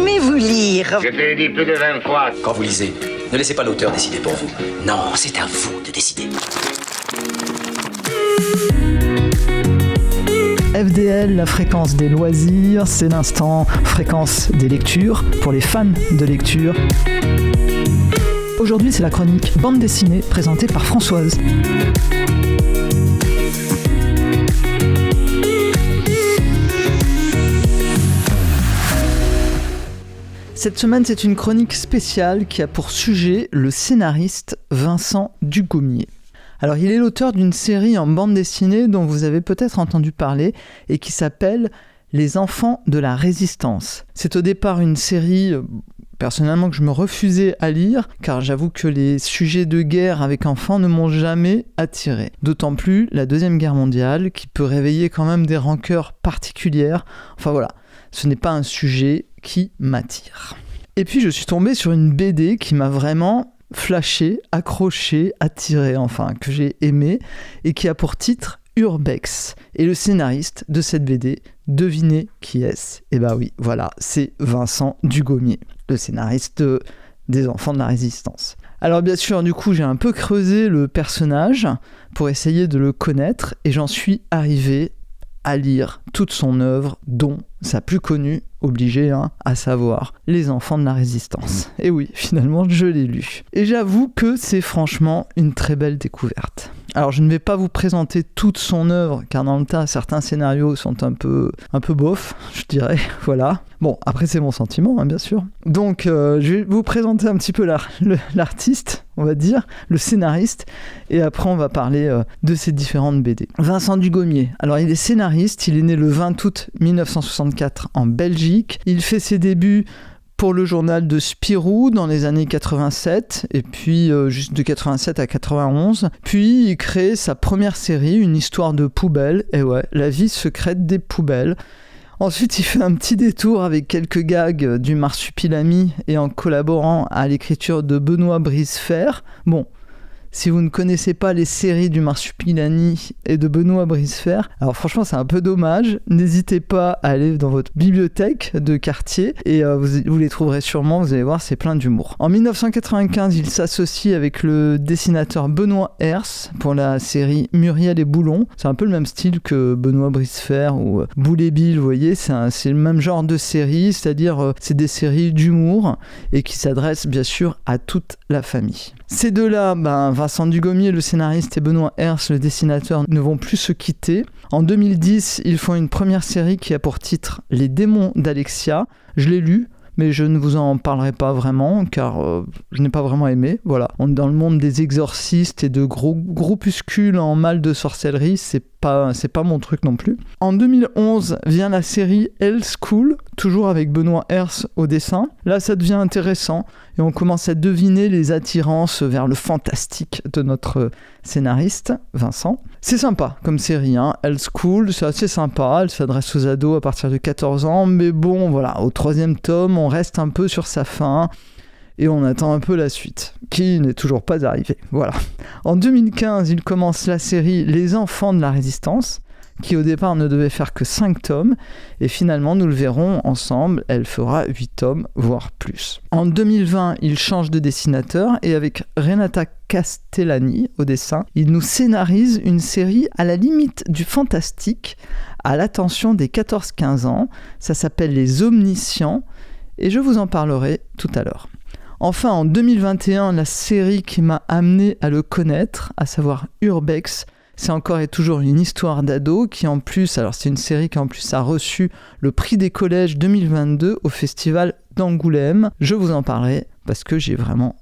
Aimez-vous lire? Je te l'ai dit plus de 20 fois. Quand vous lisez, ne laissez pas l'auteur décider pour vous. Non, c'est à vous de décider. FDL, la fréquence des loisirs, c'est l'instant fréquence des lectures pour les fans de lecture. Aujourd'hui, c'est la chronique bande dessinée présentée par Françoise. Cette semaine, c'est une chronique spéciale qui a pour sujet le scénariste Vincent Dugommier. Alors, il est l'auteur d'une série en bande dessinée dont vous avez peut-être entendu parler et qui s'appelle « Les enfants de la résistance ». C'est au départ une série, personnellement, que je me refusais à lire, car j'avoue que les sujets de guerre avec enfants ne m'ont jamais attiré. D'autant plus la Deuxième Guerre mondiale, qui peut réveiller quand même des rancœurs particulières. Enfin voilà, ce n'est pas un sujet qui m'attire. Et puis je suis tombé sur une BD qui m'a vraiment flashé, accroché, attiré, enfin que j'ai aimé, et qui a pour titre Urbex. Et le scénariste de cette BD, devinez qui est-ce? Eh ben oui, voilà, c'est Vincent Dugommier, le scénariste des Enfants de la Résistance. Alors bien sûr, du coup, j'ai un peu creusé le personnage pour essayer de le connaître, et j'en suis arrivé à lire toute son œuvre, dont sa plus connue, obligé, à savoir Les Enfants de la Résistance. Et oui, finalement, je l'ai lu. Et j'avoue que c'est franchement une très belle découverte. Alors, je ne vais pas vous présenter toute son œuvre, car dans le tas, certains scénarios sont un peu bof, je dirais, voilà. Bon, après, c'est mon sentiment, bien sûr. Donc, je vais vous présenter un petit peu l'artiste, on va dire, le scénariste, et après, on va parler de ses différentes BD. Vincent Dugommier, alors il est scénariste, il est né le 20 août 1964 en Belgique. Il fait ses débuts pour le journal de Spirou dans les années 87, et puis juste de 87 à 91. Puis il crée sa première série, Une histoire de poubelle, et ouais, la vie secrète des poubelles. Ensuite, il fait un petit détour avec quelques gags du Marsupilami et en collaborant à l'écriture de Benoît Brisefer. Bon, si vous ne connaissez pas les séries du Marsupilami et de Benoît Brisefer, alors franchement c'est un peu dommage, n'hésitez pas à aller dans votre bibliothèque de quartier et vous les trouverez sûrement, vous allez voir, c'est plein d'humour. En 1995, il s'associe avec le dessinateur Benoît Herse pour la série Muriel et Boulon. C'est un peu le même style que Benoît Brisefer ou Boule et Bill, vous voyez, c'est le même genre de série, c'est-à-dire c'est des séries d'humour et qui s'adressent bien sûr à toute la famille. Ces deux-là, Vincent Dugommier, le scénariste, et Benoît Herse, le dessinateur, ne vont plus se quitter. En 2010, ils font une première série qui a pour titre Les démons d'Alexia. Je l'ai lu, mais je ne vous en parlerai pas vraiment, car je n'ai pas vraiment aimé. Voilà. On est dans le monde des exorcistes et de gros groupuscules en mal de sorcellerie, c'est pas mon truc non plus. En 2011 vient la série Hell School, toujours avec Benoît Herse au dessin. Là, ça devient intéressant et on commence à deviner les attirances vers le fantastique de notre scénariste, Vincent. C'est sympa comme série, Hell School, c'est assez sympa, elle s'adresse aux ados à partir de 14 ans, mais bon, voilà, au 3e tome, on reste un peu sur sa fin et on attend un peu la suite, qui n'est toujours pas arrivée. Voilà. En 2015, il commence la série Les Enfants de la Résistance, qui au départ ne devait faire que 5 tomes, et finalement, nous le verrons ensemble, elle fera 8 tomes, voire plus. En 2020, il change de dessinateur, et avec Renata Castellani au dessin, il nous scénarise une série à la limite du fantastique, à l'attention des 14-15 ans. Ça s'appelle Les Omniscients, et je vous en parlerai tout à l'heure. Enfin, en 2021, la série qui m'a amené à le connaître, à savoir Urbex, c'est encore et toujours une histoire d'ado qui en plus, alors c'est une série qui en plus a reçu le prix des collèges 2022 au festival d'Angoulême. Je vous en parlerai parce que j'ai vraiment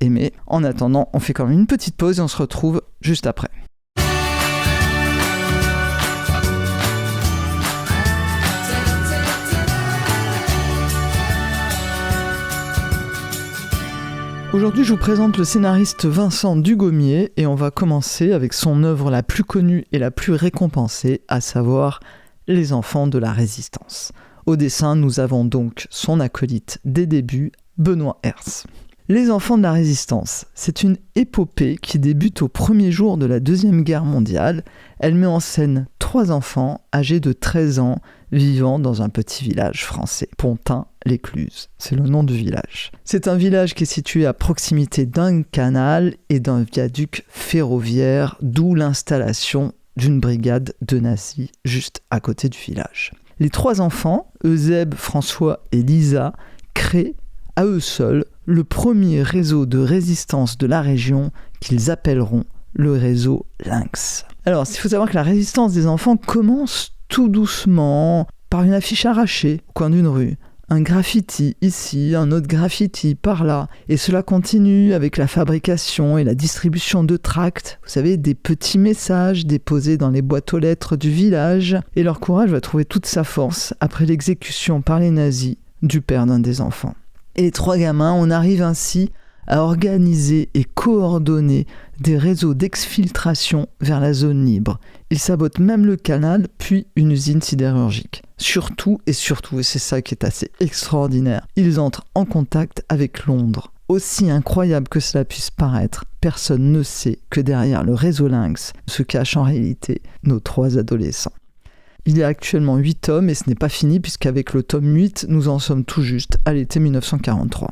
aimé. En attendant, on fait quand même une petite pause et on se retrouve juste après. Aujourd'hui, je vous présente le scénariste Vincent Dugommier et on va commencer avec son œuvre la plus connue et la plus récompensée, à savoir Les Enfants de la Résistance. Au dessin, nous avons donc son acolyte des débuts, Benoît Herse. Les Enfants de la Résistance, c'est une épopée qui débute au premier jour de la Deuxième Guerre mondiale. Elle met en scène 3 enfants âgés de 13 ans, vivant dans un petit village français, Pontin-l'Écluse. C'est le nom du village. C'est un village qui est situé à proximité d'un canal et d'un viaduc ferroviaire, d'où l'installation d'une brigade de nazis juste à côté du village. Les 3 enfants, Eusèbe, François et Lisa, créent à eux seuls le premier réseau de résistance de la région qu'ils appelleront le réseau Lynx. Alors, il faut savoir que la résistance des enfants commence tout doucement par une affiche arrachée au coin d'une rue, un graffiti ici, un autre graffiti par là, et cela continue avec la fabrication et la distribution de tracts, vous savez, des petits messages déposés dans les boîtes aux lettres du village, et leur courage va trouver toute sa force après l'exécution par les nazis du père d'un des enfants. Et les 3 gamins, on arrive ainsi à organiser et coordonner des réseaux d'exfiltration vers la zone libre. Ils sabotent même le canal, puis une usine sidérurgique. Surtout, et c'est ça qui est assez extraordinaire, ils entrent en contact avec Londres. Aussi incroyable que cela puisse paraître, personne ne sait que derrière le réseau Lynx se cachent en réalité nos 3 adolescents. Il y a actuellement 8 tomes et ce n'est pas fini puisqu'avec le tome 8, nous en sommes tout juste à l'été 1943.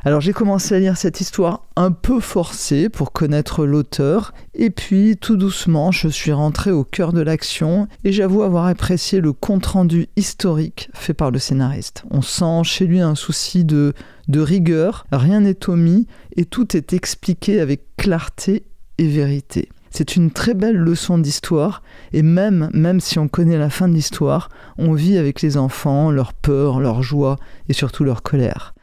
Alors j'ai commencé à lire cette histoire un peu forcée pour connaître l'auteur, et puis tout doucement je suis rentré au cœur de l'action et j'avoue avoir apprécié le compte-rendu historique fait par le scénariste. On sent chez lui un souci de rigueur, rien n'est omis et tout est expliqué avec clarté et vérité. C'est une très belle leçon d'histoire et même si on connaît la fin de l'histoire, on vit avec les enfants, leur peur, leur joie et surtout leur colère.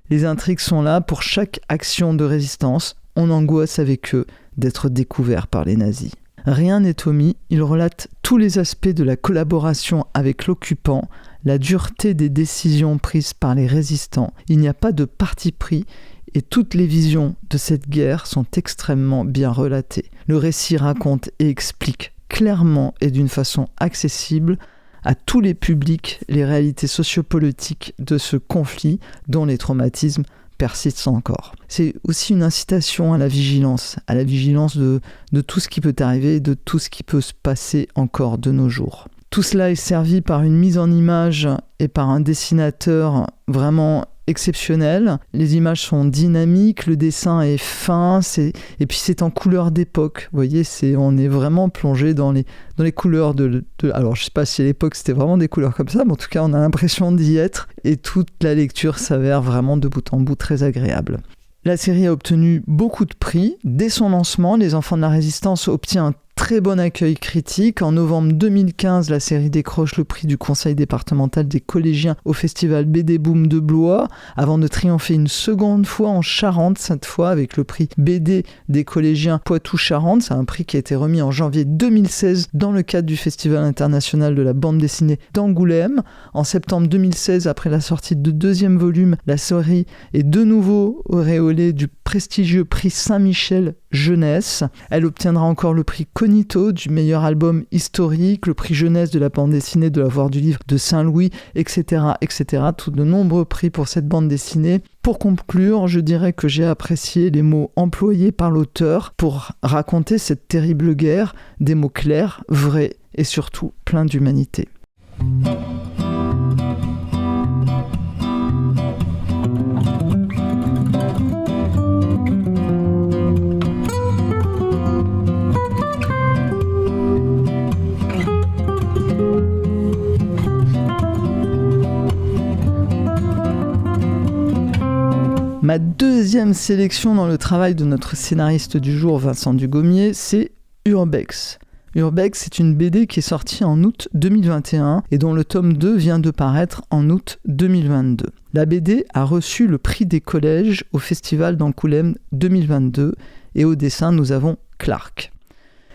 Les intrigues sont là pour chaque action de résistance. On angoisse avec eux d'être découverts par les nazis. Rien n'est omis, il relate tous les aspects de la collaboration avec l'occupant, la dureté des décisions prises par les résistants. Il n'y a pas de parti pris et toutes les visions de cette guerre sont extrêmement bien relatées. Le récit raconte et explique clairement et d'une façon accessible à tous les publics les réalités sociopolitiques de ce conflit dont les traumatismes persistent encore. C'est aussi une incitation à la vigilance de tout ce qui peut arriver, de tout ce qui peut se passer encore de nos jours. Tout cela est servi par une mise en image et par un dessinateur vraiment exceptionnel. Les images sont dynamiques, le dessin est fin, et puis c'est en couleur d'époque. Vous voyez, on est vraiment plongé dans les couleurs alors je sais pas si à l'époque c'était vraiment des couleurs comme ça, mais en tout cas on a l'impression d'y être, et toute la lecture s'avère vraiment de bout en bout très agréable. La série a obtenu beaucoup de prix. Dès son lancement, Les Enfants de la Résistance obtient un très bon accueil critique. En novembre 2015, la série décroche le prix du conseil départemental des collégiens au festival BD Boom de Blois, avant de triompher une seconde fois en Charente, cette fois avec le prix BD des collégiens Poitou-Charentes. C'est un prix qui a été remis en janvier 2016 dans le cadre du Festival international de la bande dessinée d'Angoulême. En septembre 2016, après la sortie de 2e volume, la série est de nouveau auréolée du prestigieux prix Saint-Michel Jeunesse. Elle obtiendra encore le prix Cognito du meilleur album historique, le prix jeunesse de la bande dessinée de la Voix du livre de Saint-Louis, etc., etc. Tout de nombreux prix pour cette bande dessinée. Pour conclure, je dirais que j'ai apprécié les mots employés par l'auteur pour raconter cette terrible guerre, des mots clairs, vrais et surtout pleins d'humanité. Ma deuxième sélection dans le travail de notre scénariste du jour, Vincent Dugommier, c'est Urbex. Urbex, c'est une BD qui est sortie en août 2021 et dont le tome 2 vient de paraître en août 2022. La BD a reçu le prix des collèges au Festival d'Angoulême 2022 et au dessin, nous avons Clark.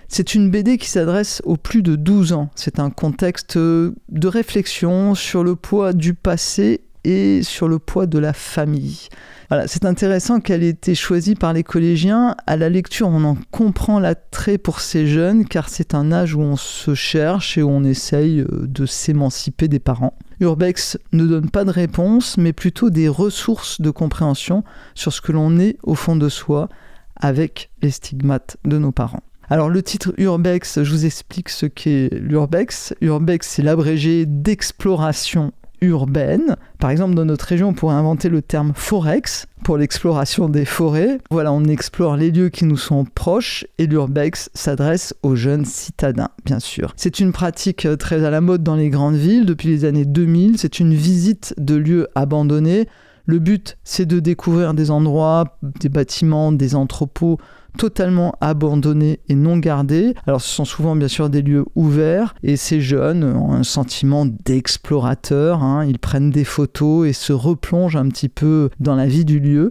C'est une BD qui s'adresse aux plus de 12 ans. C'est un contexte de réflexion sur le poids du passé et sur le poids de la famille. Voilà, c'est intéressant qu'elle ait été choisie par les collégiens. À la lecture, on en comprend l'attrait pour ces jeunes, car c'est un âge où on se cherche et où on essaye de s'émanciper des parents. Urbex ne donne pas de réponse, mais plutôt des ressources de compréhension sur ce que l'on est au fond de soi, avec les stigmates de nos parents. Alors le titre Urbex, je vous explique ce qu'est l'Urbex. Urbex, c'est l'abrégé d'exploration urbaine. Par exemple, dans notre région, on pourrait inventer le terme forex pour l'exploration des forêts. Voilà, on explore les lieux qui nous sont proches et l'urbex s'adresse aux jeunes citadins, bien sûr. C'est une pratique très à la mode dans les grandes villes depuis les années 2000. C'est une visite de lieux abandonnés. Le but, c'est de découvrir des endroits, des bâtiments, des entrepôts totalement abandonnés et non gardés. Alors ce sont souvent bien sûr des lieux ouverts et ces jeunes ont un sentiment d'explorateur, ils prennent des photos et se replongent un petit peu dans la vie du lieu.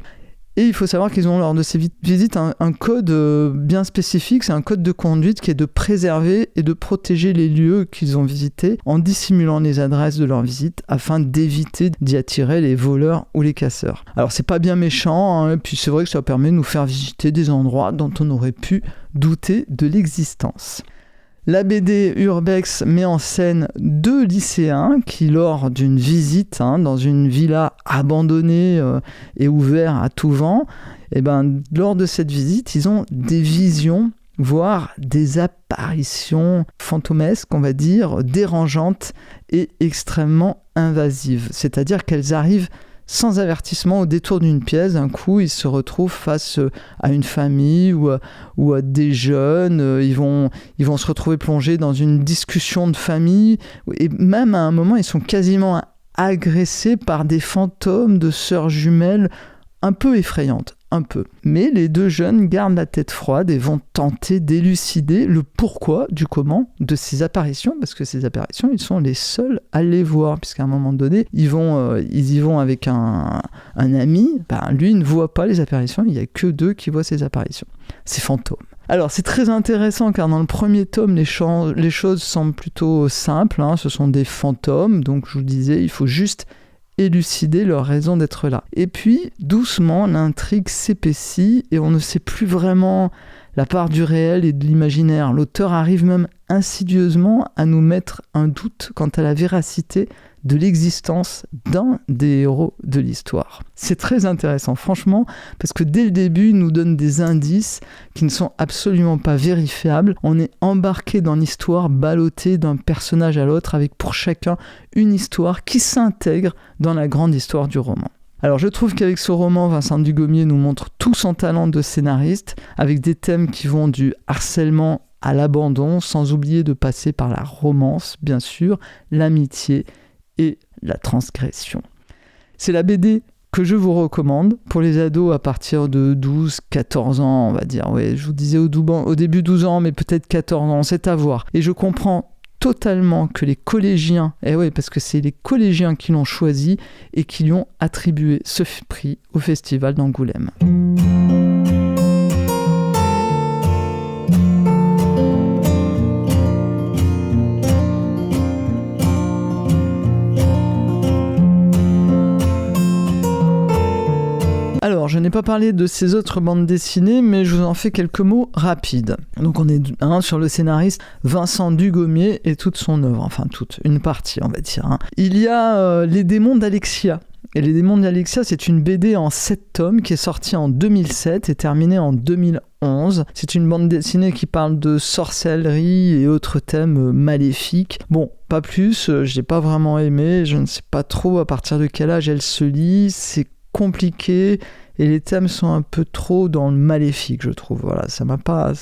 Et il faut savoir qu'ils ont lors de ces visites un code bien spécifique, c'est un code de conduite qui est de préserver et de protéger les lieux qu'ils ont visités en dissimulant les adresses de leur visite afin d'éviter d'y attirer les voleurs ou les casseurs. Alors c'est pas bien méchant, et puis c'est vrai que ça permet de nous faire visiter des endroits dont on aurait pu douter de l'existence. La BD Urbex met en scène 2 lycéens qui, lors d'une visite dans une villa abandonnée et ouverte à tout vent, lors de cette visite, ils ont des visions, voire des apparitions fantomesques, on va dire, dérangeantes et extrêmement invasives. C'est-à-dire qu'elles arrivent sans avertissement au détour d'une pièce. D'un coup, ils se retrouvent face à une famille ou à des jeunes. Ils vont se retrouver plongés dans une discussion de famille. Et même à un moment, ils sont quasiment agressés par des fantômes de sœurs jumelles un peu effrayantes. Un peu. Mais les 2 jeunes gardent la tête froide et vont tenter d'élucider le pourquoi du comment de ces apparitions, parce que ces apparitions, ils sont les seuls à les voir, puisqu'à un moment donné, ils y vont avec un ami, lui ne voit pas les apparitions, il n'y a que 2 qui voient ces apparitions, ces fantômes. Alors c'est très intéressant car dans le premier tome, les choses semblent plutôt simples, ce sont des fantômes, donc je vous disais, il faut juste élucider leur raison d'être là. Et puis, doucement, l'intrigue s'épaissit et on ne sait plus vraiment la part du réel et de l'imaginaire. L'auteur arrive même insidieusement à nous mettre un doute quant à la véracité de l'existence d'un des héros de l'histoire. C'est très intéressant, franchement, parce que dès le début, il nous donne des indices qui ne sont absolument pas vérifiables. On est embarqué dans l'histoire, ballotté d'un personnage à l'autre, avec pour chacun une histoire qui s'intègre dans la grande histoire du roman. Alors je trouve qu'avec ce roman, Vincent Dugommier nous montre tout son talent de scénariste, avec des thèmes qui vont du harcèlement à l'abandon, sans oublier de passer par la romance, bien sûr, l'amitié et la transgression. C'est la BD que je vous recommande pour les ados à partir de 12-14 ans, on va dire. Ouais, je vous disais au début 12 ans, mais peut-être 14 ans, c'est à voir. Et je comprends totalement que les collégiens, parce que c'est les collégiens qui l'ont choisi et qui lui ont attribué ce prix au Festival d'Angoulême. Alors, je n'ai pas parlé de ces autres bandes dessinées, mais je vous en fais quelques mots rapides. Donc on est sur le scénariste Vincent Dugommier et toute son œuvre, enfin toute, une partie on va dire. Il y a Les Démons d'Alexia. Et Les Démons d'Alexia, c'est une BD en 7 tomes qui est sortie en 2007 et terminée en 2011. C'est une bande dessinée qui parle de sorcellerie et autres thèmes maléfiques. Bon, pas plus, je n'ai pas vraiment aimé, je ne sais pas trop à partir de quel âge elle se lit, c'est compliqué et les thèmes sont un peu trop dans le maléfique, je trouve. Voilà, ça m'a pas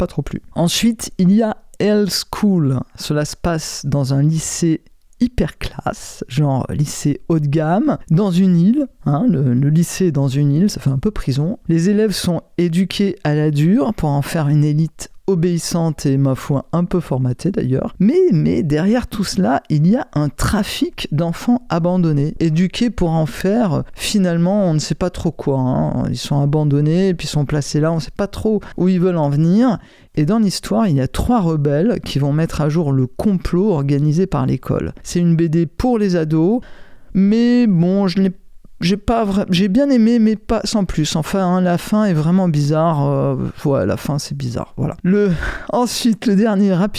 trop plu. Ensuite, il y a Hell School. Cela se passe dans un lycée hyper classe, genre lycée haut de gamme, dans une île. Le lycée est dans une île, ça fait un peu prison. Les élèves sont éduqués à la dure pour en faire une élite obéissante et, ma foi, un peu formatée d'ailleurs. Mais derrière tout cela, il y a un trafic d'enfants abandonnés, éduqués pour en faire, finalement, on ne sait pas trop quoi. Ils sont abandonnés et puis sont placés là, on ne sait pas trop où ils veulent en venir. Et dans l'histoire, il y a 3 rebelles qui vont mettre à jour le complot organisé par l'école. C'est une BD pour les ados, mais bon, j'ai bien aimé, mais pas sans plus. Enfin, la fin est vraiment bizarre. La fin, c'est bizarre. Voilà. Ensuite, le dernière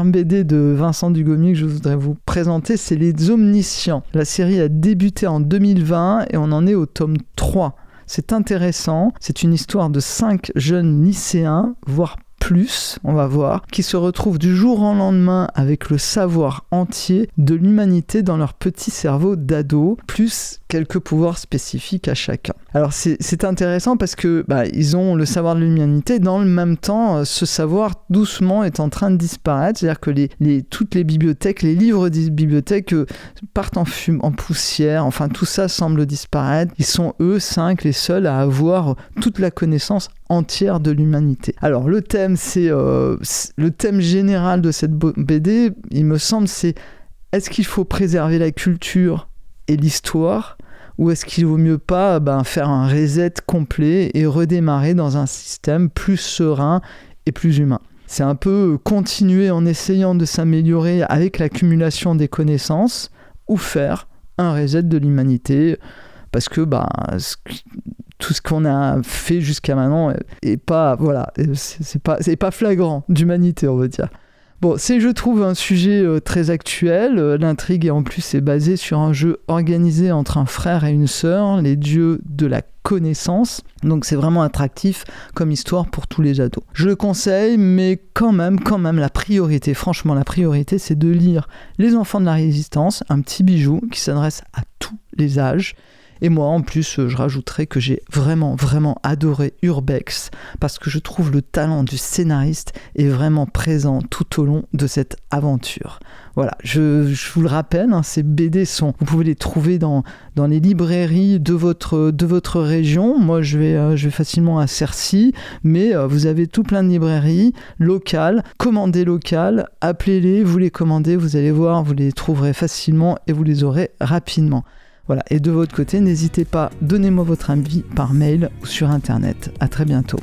BD de Vincent Dugommier que je voudrais vous présenter, c'est Les Omniscients. La série a débuté en 2020 et on en est au tome 3. C'est intéressant, c'est une histoire de 5 jeunes lycéens, voire plus, on va voir, qui se retrouvent du jour au lendemain avec le savoir entier de l'humanité dans leur petit cerveau d'ado, plus quelques pouvoirs spécifiques à chacun. Alors c'est intéressant parce que ils ont le savoir de l'humanité, dans le même temps, ce savoir doucement est en train de disparaître, c'est-à-dire que toutes les bibliothèques, les livres des bibliothèques partent en poussière, enfin tout ça semble disparaître. Ils sont eux 5 les seuls à avoir toute la connaissance entière de l'humanité. Alors le thème, c'est le thème général de cette BD, il me semble, c'est est-ce qu'il faut préserver la culture et l'histoire, ou est-ce qu'il vaut mieux pas faire un reset complet et redémarrer dans un système plus serein et plus humain. C'est un peu continuer en essayant de s'améliorer avec l'accumulation des connaissances, ou faire un reset de l'humanité, parce que tout ce qu'on a fait jusqu'à maintenant est pas, c'est pas flagrant d'humanité, on va dire. Bon, c'est, je trouve, un sujet très actuel. L'intrigue, en plus, est basée sur un jeu organisé entre un frère et une sœur, les dieux de la connaissance. Donc c'est vraiment attractif comme histoire pour tous les ados. Je le conseille, mais quand même, la priorité, franchement, la priorité, c'est de lire Les Enfants de la Résistance, un petit bijou qui s'adresse à tous les âges. Et moi, en plus, je rajouterais que j'ai vraiment adoré Urbex, parce que je trouve le talent du scénariste est vraiment présent tout au long de cette aventure. Voilà, je vous le rappelle, ces BD vous pouvez les trouver dans les librairies de votre région. Moi, je vais facilement à Cercy, mais vous avez tout plein de librairies locales. Commandez local, appelez-les, vous les commandez, vous allez voir, vous les trouverez facilement et vous les aurez rapidement. Voilà, et de votre côté, n'hésitez pas, donnez-moi votre avis par mail ou sur internet. À très bientôt.